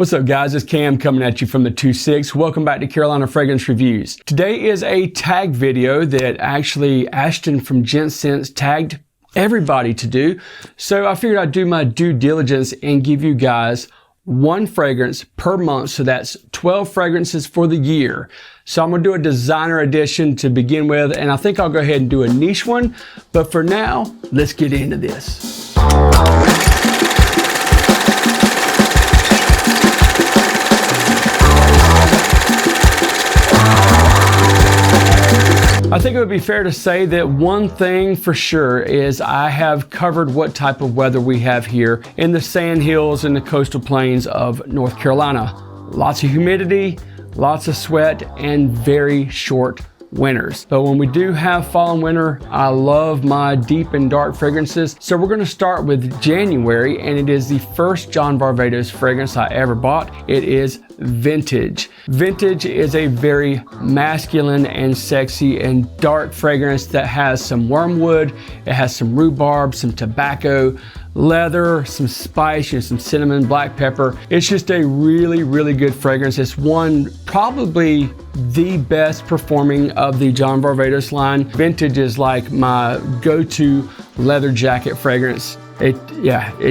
What's up guys, it's Cam coming at you from the 2-6. Welcome back to Carolina Fragrance Reviews. Today is a tag video that actually Ashton from Gent Sense tagged everybody to do. So I figured I'd do my due diligence and give you guys one fragrance per month. So that's 12 fragrances for the year. So I'm gonna do a designer edition to begin with, and I think I'll go ahead and do a niche one. But for now, let's get into this. I think it would be fair to say that one thing for sure is I have covered what type of weather we have here in the sand hills and the coastal plains of North Carolina. Lots of humidity, lots of sweat, and very short winters. But when we do have fall and winter, I love my deep and dark fragrances. So we're gonna start with January, and it is the first John Varvatos fragrance I ever bought. It is Vintage. Vintage is a very masculine and sexy and dark fragrance that has some wormwood, it has some rhubarb, some tobacco, leather, some spice, some cinnamon, black pepper. It's just a really, really good fragrance. It's one, probably the best performing of the John Varvatos line. Vintage is like my go-to leather jacket fragrance. It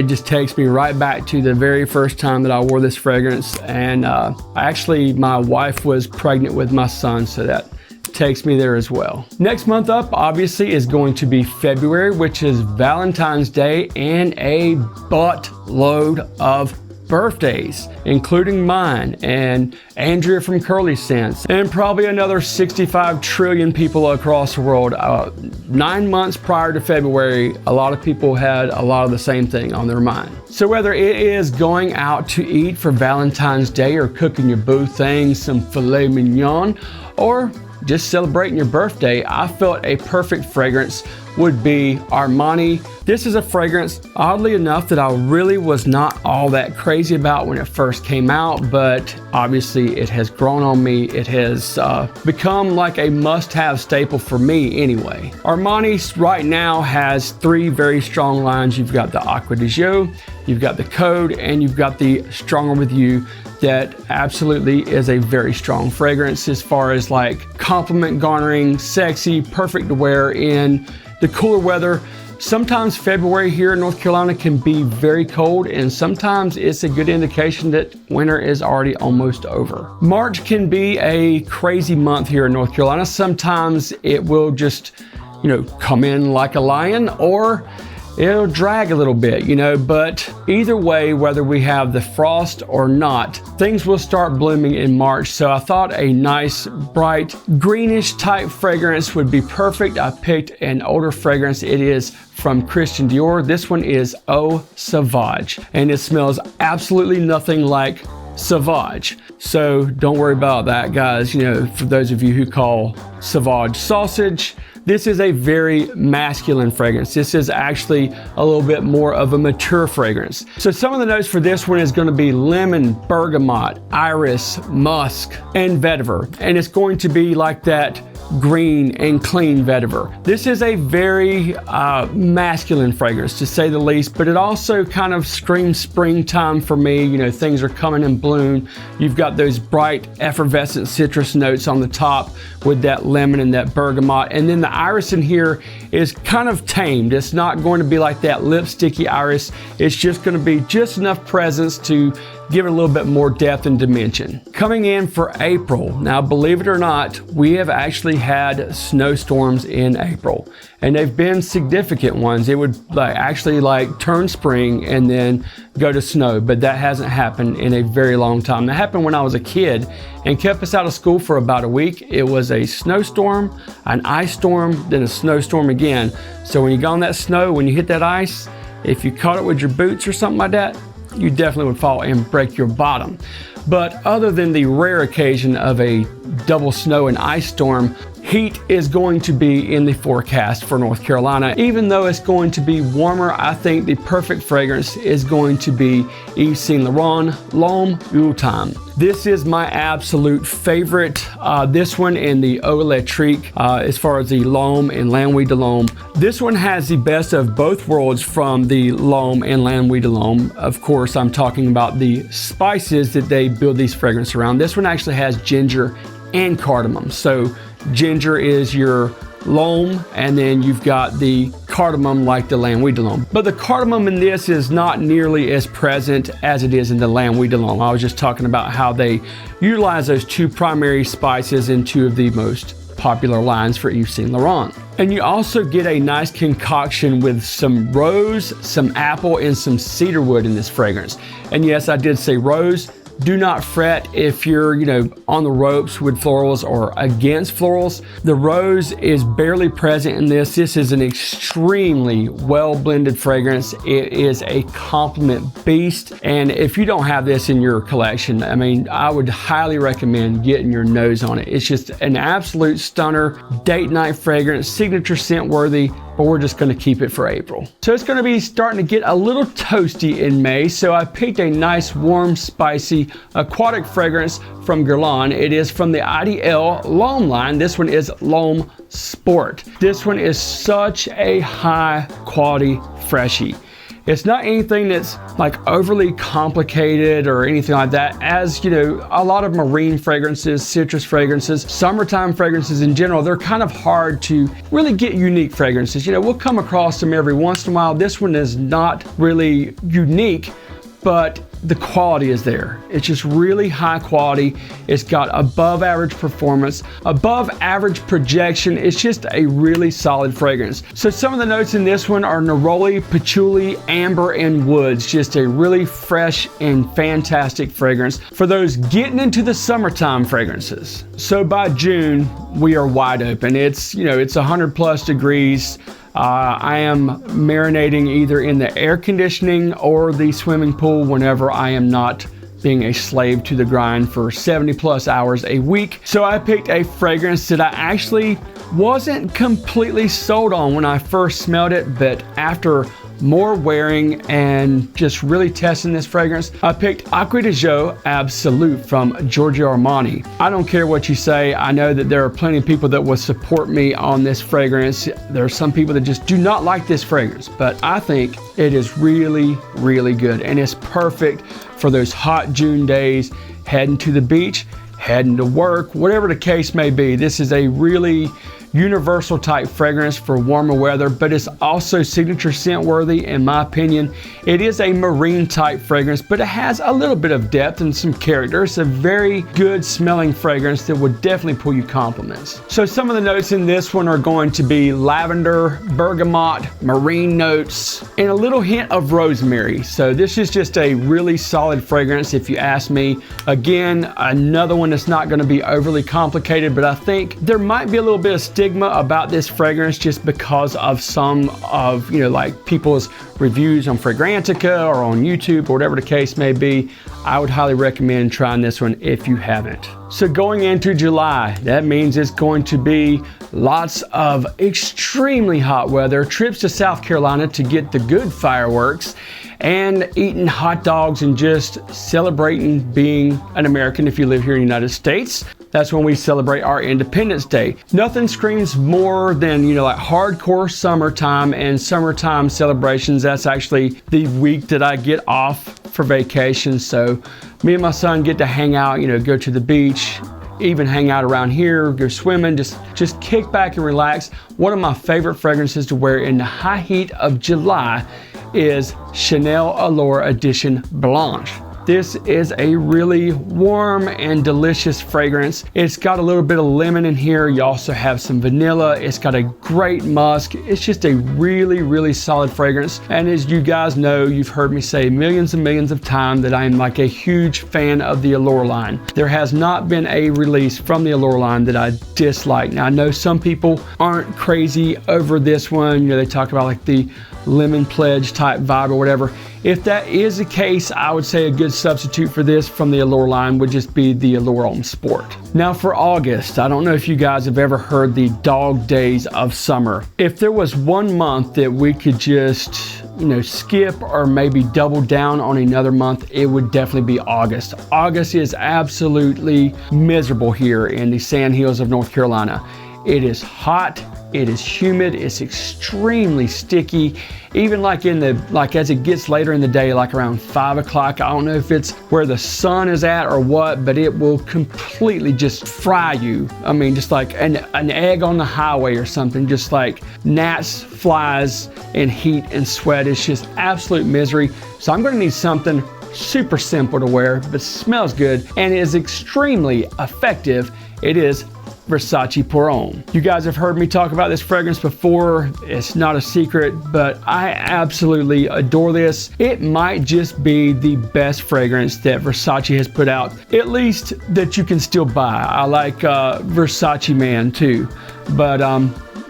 just takes me right back to the very first time that I wore this fragrance. And actually my wife was pregnant with my son, so that takes me there as well. Next month up, obviously, is going to be February, which is Valentine's Day and a buttload of birthdays, including mine and Andrea from Curly Sense, and probably another 65 trillion people across the world. 9 months prior to February, a lot of people had a lot of the same thing on their mind. So whether it is going out to eat for Valentine's Day or cooking your boo thing, some filet mignon, or just celebrating your birthday, I felt a perfect fragrance would be Armani. This is a fragrance, oddly enough, that I really was not all that crazy about when it first came out, but obviously it has grown on me. It has become like a must-have staple for me anyway. Armani right now has 3 very strong lines. You've got the Acqua di Gio, you've got the Code, and you've got the Stronger With You. That absolutely is a very strong fragrance as far as like compliment garnering, sexy, perfect to wear in the cooler weather. Sometimes February here in North Carolina can be very cold, and sometimes it's a good indication that winter is already almost over. March can be a crazy month here in North Carolina. Sometimes it will just, come in like a lion, or it'll drag a little bit, but either way, whether we have the frost or not, things will start blooming in March. So I thought a nice, bright, greenish type fragrance would be perfect. I picked an older fragrance. It is from Christian Dior. This one is Eau Sauvage, and it smells absolutely nothing like Sauvage. So don't worry about that, guys. For those of you who call Sauvage sausage, this is a very masculine fragrance. This is actually a little bit more of a mature fragrance. So some of the notes for this one is going to be lemon, bergamot, iris, musk, and vetiver. And it's going to be like that green and clean vetiver. This is a very masculine fragrance, to say the least, but it also kind of screams springtime for me. Things are coming in bloom. You've got those bright effervescent citrus notes on the top with that lemon and that bergamot, and then the iris in here is kind of tamed. It's not going to be like that lipsticky iris. It's just going to be just enough presence to give it a little bit more depth and dimension. Coming in for April. Now, believe it or not, we have actually had snowstorms in April, and they've been significant ones. It would actually turn spring and then go to snow, but that hasn't happened in a very long time. That happened when I was a kid and kept us out of school for about a week. It was a snowstorm, an ice storm, then a snowstorm again. So when you got on that snow, when you hit that ice, if you caught it with your boots or something like that, you definitely would fall and break your bottom. But other than the rare occasion of a double snow and ice storm, Heat is going to be in the forecast for North Carolina. Even though it's going to be warmer, I think the perfect fragrance is going to be Yves Saint Laurent L'Homme Ultime. This is my absolute favorite. This one in the Eau Electrique, as far as the L'Homme and L'Huile de l'Homme. This one has the best of both worlds from the L'Homme and L'Huile de l'Homme. Of course, I'm talking about the spices that they build these fragrances around. This one actually has ginger and cardamom. So ginger is your L'Homme, and then you've got the cardamom like the L'Huile de l'Homme. But the cardamom in this is not nearly as present as it is in the L'Huile de l'Homme. I was just talking about how they utilize those two primary spices in two of the most popular lines for Yves Saint Laurent. And you also get a nice concoction with some rose, some apple, and some cedarwood in this fragrance. And yes, I did say rose. Do not fret if you're, on the ropes with florals or against florals. The rose is barely present in this. This is an extremely well blended fragrance. It is a compliment beast. And if you don't have this in your collection, I would highly recommend getting your nose on it. It's just an absolute stunner, date night fragrance, signature scent worthy, but we're just gonna keep it for April. So it's gonna be starting to get a little toasty in May. So I picked a nice, warm, spicy, aquatic fragrance from Guerlain. It is from the IDL L'Homme line. This one is L'Homme Sport. This one is such a high quality freshie. It's not anything that's like overly complicated or anything like that. As you know, a lot of marine fragrances, citrus fragrances, summertime fragrances in general, they're kind of hard to really get unique fragrances. We'll come across them every once in a while. This one is not really unique, but the quality is there. It's just really high quality. It's got above average performance, above average projection. It's just a really solid fragrance. So some of the notes in this one are neroli, patchouli, amber, and woods. Just a really fresh and fantastic fragrance for those getting into the summertime fragrances. So by June, we are wide open. It's 100 plus degrees. I am marinating either in the air conditioning or the swimming pool whenever I am not being a slave to the grind for 70 plus hours a week. So I picked a fragrance that I actually wasn't completely sold on when I first smelled it, but after more wearing and just really testing this fragrance, I picked Acqua di Gio Absolute from Giorgio Armani. I don't care what you say. I know that there are plenty of people that will support me on this fragrance. There are some people that just do not like this fragrance, but I think it is really, really good. And it's perfect for those hot June days, heading to the beach, heading to work, whatever the case may be. This is a really universal type fragrance for warmer weather, but it's also signature scent worthy in my opinion. It is a marine type fragrance, but it has a little bit of depth and some character. It's a very good smelling fragrance that would definitely pull you compliments. So some of the notes in this one are going to be lavender, bergamot, marine notes, and a little hint of rosemary. So this is just a really solid fragrance if you ask me. Again, another one that's not going to be overly complicated, but I think there might be a little bit of stigma about this fragrance just because of some of, like people's reviews on FragranceUSA or on YouTube or whatever the case may be. I would highly recommend trying this one if you haven't. So going into July, that means it's going to be lots of extremely hot weather, trips to South Carolina to get the good fireworks, and eating hot dogs and just celebrating being an American if you live here in the United States. That's when we celebrate our Independence Day. Nothing screams more than, like hardcore summertime and summertime celebrations. That's actually the week that I get off for vacation. So me and my son get to hang out, go to the beach, even hang out around here, go swimming, just kick back and relax. One of my favorite fragrances to wear in the high heat of July is Chanel Allure Edition Blanche. This is a really warm and delicious fragrance. It's got a little bit of lemon in here. You also have some vanilla. It's got a great musk. It's just a really, really solid fragrance. And as you guys know, you've heard me say millions and millions of times that I am like a huge fan of the Allure line. There has not been a release from the Allure line that I dislike. Now I know some people aren't crazy over this one. They talk about like the lemon pledge type vibe or whatever. If that is the case, I would say a good substitute for this from the Allure line would just be the Allure Homme Sport. Now for August, I don't know if you guys have ever heard the dog days of summer. If there was one month that we could just, skip or maybe double down on another month, it would definitely be August. August is absolutely miserable here in the Sandhills of North Carolina. It is hot, it is humid, it's extremely sticky. Even like as it gets later in the day, like around 5 o'clock, I don't know if it's where the sun is at or what, but it will completely just fry you. I mean, just like an egg on the highway or something, just like gnats, flies, and heat and sweat. It's just absolute misery. So I'm gonna need something super simple to wear, but smells good and is extremely effective. It is Versace Pour Homme. You guys have heard me talk about this fragrance before. It's not a secret, but I absolutely adore this. It might just be the best fragrance that Versace has put out, at least that you can still buy. I like Versace Man too, but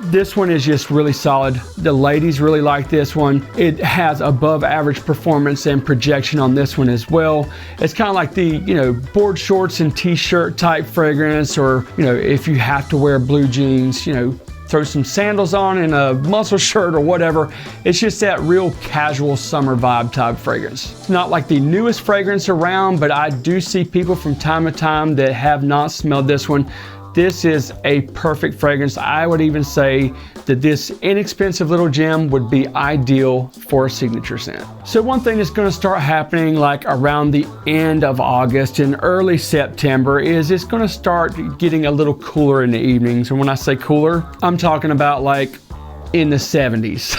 this one is just really solid. The ladies really like this one. It has above average performance and projection on this one as well. It's kind of like the, board shorts and t-shirt type fragrance, or, if you have to wear blue jeans, throw some sandals on and a muscle shirt or whatever. It's just that real casual summer vibe type fragrance. It's not like the newest fragrance around, but I do see people from time to time that have not smelled this one. This is a perfect fragrance. I would even say that this inexpensive little gem would be ideal for a signature scent. So one thing that's gonna start happening like around the end of August and early September is it's gonna start getting a little cooler in the evenings. And when I say cooler, I'm talking about like in the 70s.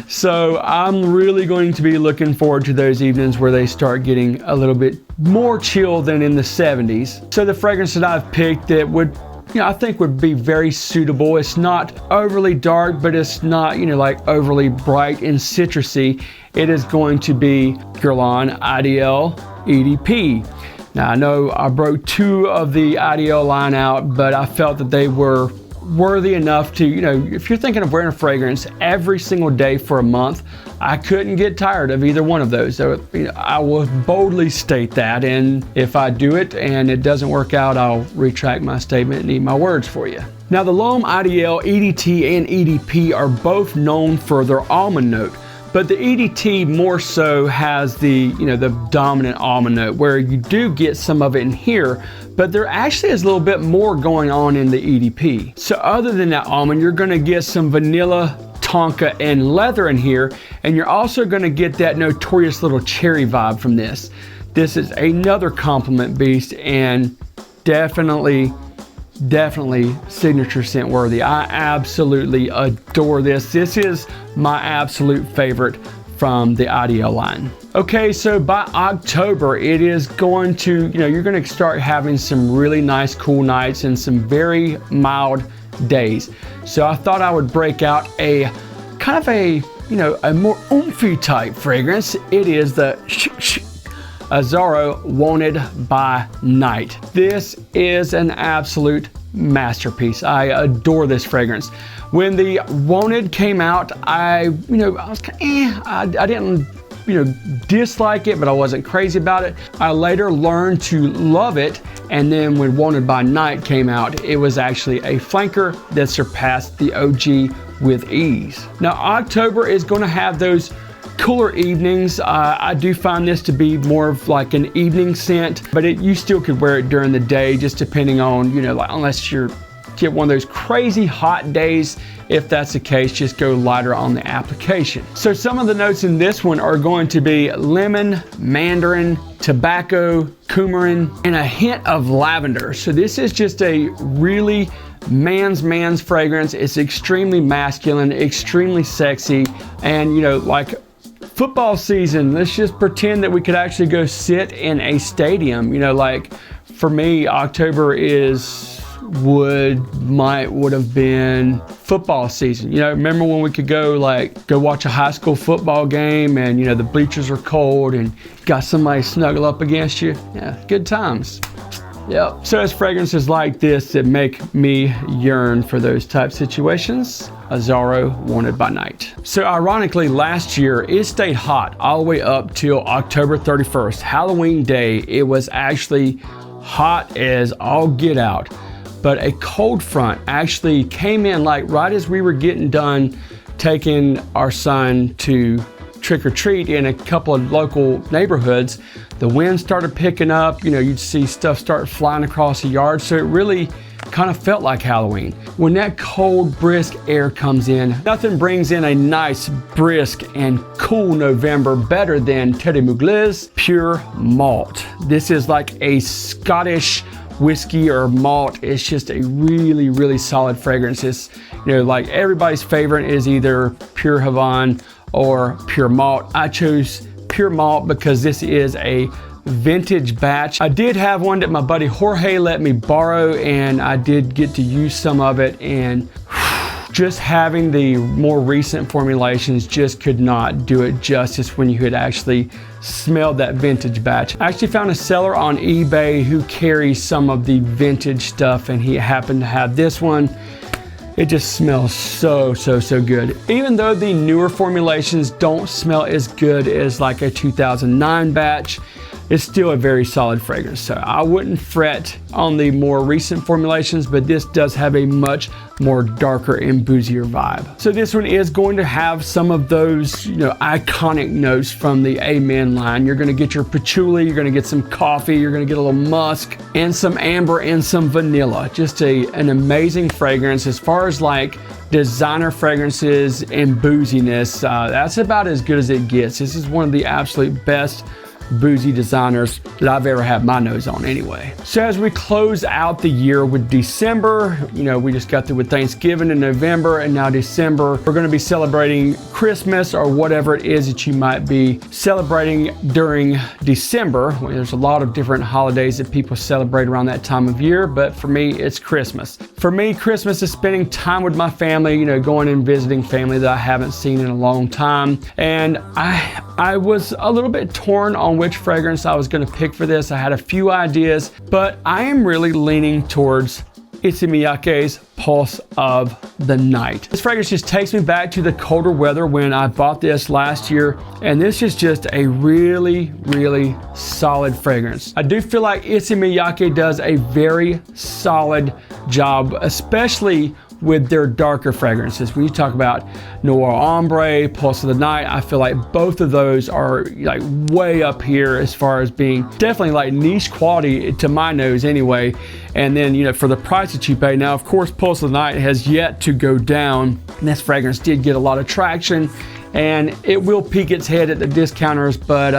So I'm really going to be looking forward to those evenings where they start getting a little bit more chill than in the 70s. So the fragrance that I've picked that would, I think would be very suitable. It's not overly dark, but it's not, like overly bright and citrusy. It is going to be Guerlain IDL EDP. Now I know I broke 2 of the IDL line out, but I felt that they were worthy enough to, if you're thinking of wearing a fragrance every single day for a month, I couldn't get tired of either one of those. So, I will boldly state that, and if I do it and it doesn't work out, I'll retract my statement and eat my words for you. Now the L'Homme IDL, EDT, and EDP are both known for their almond note, but the EDT more so has the, the dominant almond note, where you do get some of it in here, but there actually is a little bit more going on in the EDP. So other than that almond, you're gonna get some vanilla, tonka, and leather in here, and you're also gonna get that notorious little cherry vibe from this. This is another compliment beast, and definitely signature scent worthy. I absolutely adore this. This is my absolute favorite from the IDL line. Okay, so by October, it is going to, you're going to start having some really nice cool nights and some very mild days. So I thought I would break out a kind of a more oomphy type fragrance. It is the Azzaro Wanted by Night. This is an absolute masterpiece. I adore this fragrance. When the Wanted came out, I was kind of, I didn't dislike it, but I wasn't crazy about it. I later learned to love it, and then when Wanted by Night came out, it was actually a flanker that surpassed the OG with ease. Now October is going to have those cooler evenings. I do find this to be more of like an evening scent, but you still could wear it during the day, just depending on, like, unless you're get one of those crazy hot days. If that's the case, just go lighter on the application. So some of the notes in this one are going to be lemon, mandarin, tobacco, coumarin, and a hint of lavender. So this is just a really man's fragrance. It's extremely masculine, extremely sexy, and like football season, let's just pretend that we could actually go sit in a stadium. Like for me, October would have been football season. Remember when we could go watch a high school football game, and the bleachers are cold and got somebody snuggle up against you? Yeah, good times. Yep. So it's fragrances like this that make me yearn for those type situations. Azzaro Wanted by Night. So ironically, last year it stayed hot all the way up till October 31st, Halloween day. It was actually hot as all get out. But a cold front actually came in like right as we were getting done taking our son to trick or treat in a couple of local neighborhoods. The wind started picking up, you know, you'd see stuff start flying across the yard. So it really kind of felt like Halloween. When that cold, brisk air comes in, nothing brings in a nice, brisk, and cool November better than Terre Mugler's Pure Malt. This is like a Scottish whiskey or malt. It's just a really, really solid fragrance. It's, you know, like everybody's favorite is either Pure Havana or Pure Malt. I chose Pure Malt because this is a vintage batch. I did have one that my buddy Jorge let me borrow, and I did get to use some of it, and just having the more recent formulations just could not do it justice when you had actually smelled that vintage batch. I actually found a seller on eBay who carries some of the vintage stuff, and he happened to have this one. It just smells so good. Even though the newer formulations don't smell as good as like a 2009 batch, it's still a very solid fragrance. So I wouldn't fret on the more recent formulations, but this does have a much more darker and boozier vibe. So this one is going to have some of those, you know, iconic notes from the Amen line. You're gonna get your patchouli, you're gonna get some coffee, you're gonna get a little musk, and some amber and some vanilla. Just an amazing fragrance. As far as like designer fragrances and booziness, that's about as good as it gets. This is one of the absolute best boozy designers that I've ever had my nose on anyway. So as we close out the year with December, you know, we just got through with Thanksgiving in November, and now December, we're gonna be celebrating Christmas or whatever it is that you might be celebrating during December. Well, there's a lot of different holidays that people celebrate around that time of year, but for me, it's Christmas. For me, Christmas is spending time with my family, you know, going and visiting family that I haven't seen in a long time. And I was a little bit torn on which fragrance I was going to pick for this. I had a few ideas, but I am really leaning towards Issey Miyake's Pulse of the Night. This fragrance just takes me back to the colder weather when I bought this last year, and this is just a really, really solid fragrance. I do feel like Issey Miyake does a very solid job, especially with their darker fragrances. When you talk about Noir Ombre, Pulse of the Night, I feel like both of those are like way up here as far as being definitely like niche quality to my nose anyway. And then, you know, for the price that you pay. Now, of course, Pulse of the Night has yet to go down. And this fragrance did get a lot of traction, and it will peek its head at the discounters, but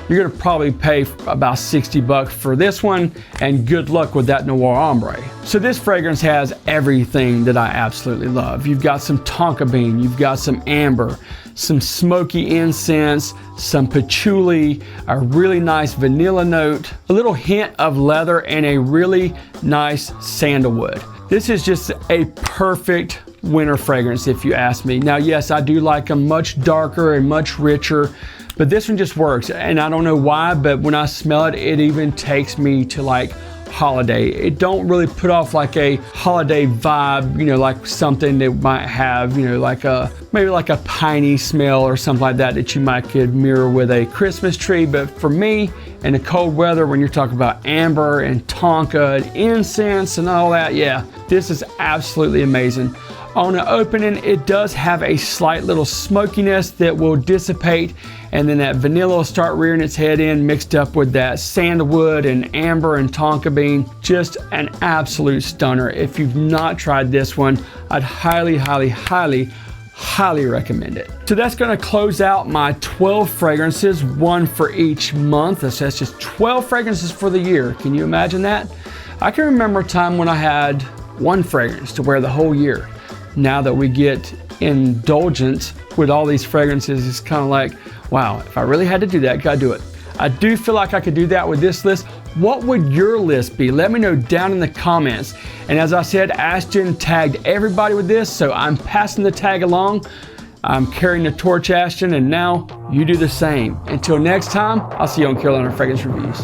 you're gonna probably pay about 60 bucks for this one, and good luck with that Noir Ombre. So this fragrance has everything that I absolutely love. You've got some tonka bean, you've got some amber, some smoky incense, some patchouli, a really nice vanilla note, a little hint of leather, and a really nice sandalwood. This is just a perfect winter fragrance if you ask me. Now, yes, I do like them much darker and much richer, but this one just works. And I don't know why, but when I smell it, it even takes me to like holiday. It don't really put off like a holiday vibe, you know, like something that might have, you know, like maybe like a piney smell or something like that that you might could mirror with a Christmas tree. But for me, in the cold weather, when you're talking about amber and tonka and incense and all that, yeah, this is absolutely amazing. On the opening, it does have a slight little smokiness that will dissipate, and then that vanilla will start rearing its head in, mixed up with that sandalwood and amber and tonka bean. Just an absolute stunner. If you've not tried this one, I'd highly recommend it. So that's gonna close out my 12 fragrances, one for each month. That's just 12 fragrances for the year. Can you imagine that? I can remember a time when I had one fragrance to wear the whole year. Now that we get indulgent with all these fragrances, it's kind of like, wow, if I really had to do that, gotta do it. I do feel like I could do that with this list. What would your list be? Let me know down in the comments. And as I said, Ashton tagged everybody with this, so I'm passing the tag along. I'm carrying the torch, Ashton, and now you do the same. Until next time, I'll see you on Carolina Fragrance Reviews.